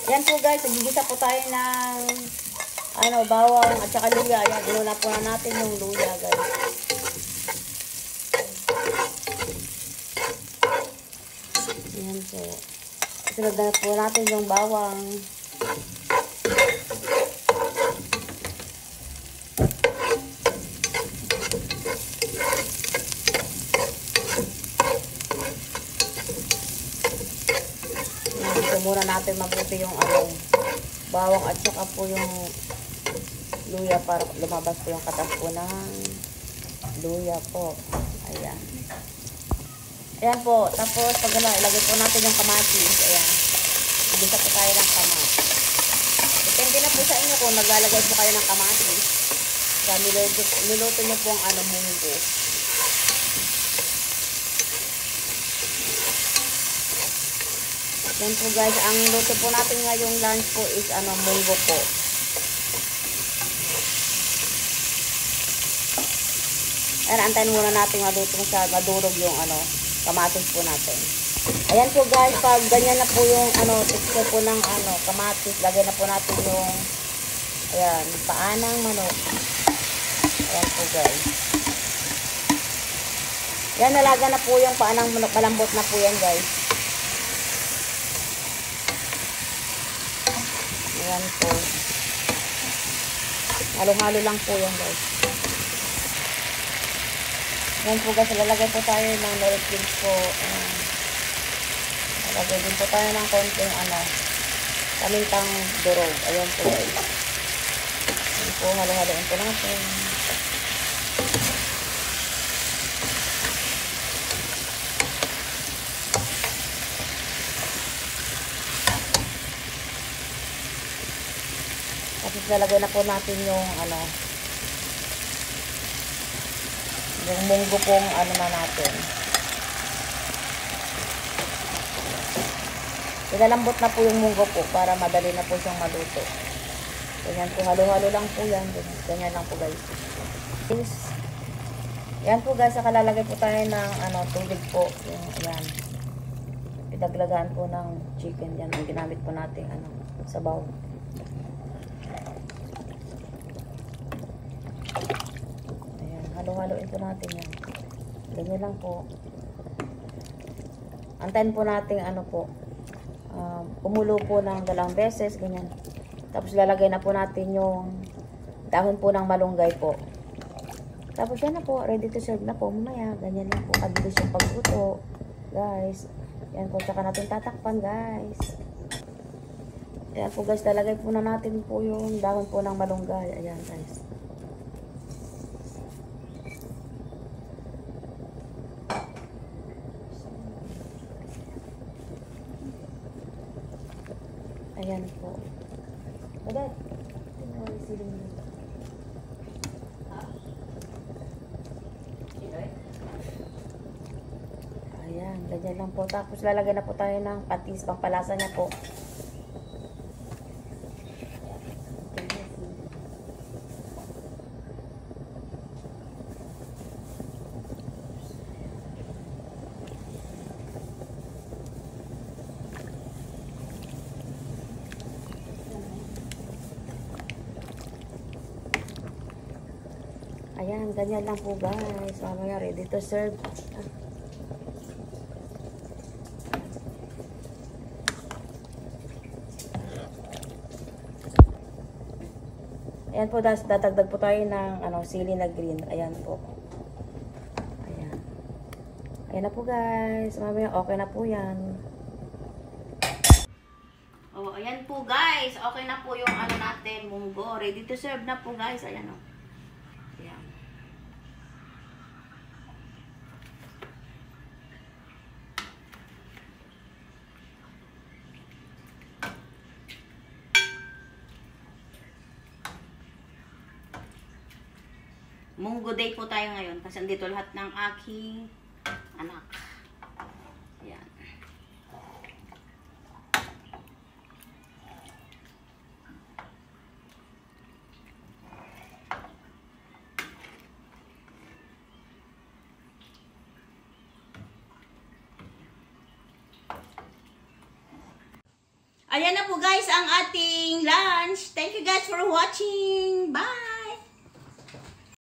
Yan po guys, nagigisa po tayo ng bawang at saka luya. Ayan, inuna po na natin yung luya guys. Ayan po. Sunod na po natin yung bawang. Muna natin mabuti yung bawang at saka po yung luya para lumabas po yung katas po ng luya po. Ayan. Ayan po. Tapos pag ilagay po natin yung kamatis. Ayan. Igisa po tayo ng kamatis. Depende na po sa inyo kung naglalagay po kayo ng kamatis. Sa niluto nyo po ang munggo. Yan po guys, ang luto po natin ngayong lunch po is munggo po. Ayan, antayin muna natin madurog yung kamatis po natin. Ayan po guys, pag ganyan na po yung texture po ng kamatis, lagay na po natin yung paa ng manok. Ayan po guys. Yan, nalaga na po yung paa ng manok, malambot na po yan guys. Ayan po. Halo-halo lang po yan guys. Ayan po guys, lalagay po tayo ng nori cubes po. Lalagay din po tayo ng konting pamintang durog. Ayan po guys. Ayan po, halo-haloin po natin. Tapos lalagay na po natin yung yung munggo pong na natin. Ilalambot na po yung munggo po para madali na po siyang maluto. Ganyan po, halo-halo lang po yan. Ganyan lang po guys. Yan po guys, saka lalagay po tayo ng tubig po. Yung, yan. Pinaglagaan po ng chicken yan. Ang ginamit po natin sabaw. Halo-haloin po natin yan. Ganyan lang po. Antayin po natin kumulo po ng 2 beses. Ganyan. Tapos lalagay na po natin yung dahon po ng malunggay po. Tapos yan na po. Ready to serve na po. Mamaya. Ganyan lang po. Kabilis yung pagluto. Guys. Yan po. Tsaka natin tatakpan guys. Yan po guys. Lalagay po na natin po yung dahon po ng malunggay. Ayan guys. Ayan po. Agad. Ayan, ganyan lang po. Tapos lalagay na po tayo ng patis, pangpalasa niya po. Ayan, ganyan lang po guys. Mamaya ready to serve. Ayan po, dadagdag po tayo ng sili na green. Ayan po. Ayan. Ayan na po guys. Mamaya okay na po yan. Oh, ayan po guys. Okay na po yung natin, munggo. Ready to serve na po guys. Ayan o. Ayan. Munggo day po tayo ngayon kasi andito lahat ng aking anak. Ayan. Ayan Ayan na po guys ang ating lunch. Thank you guys for watching. Bye!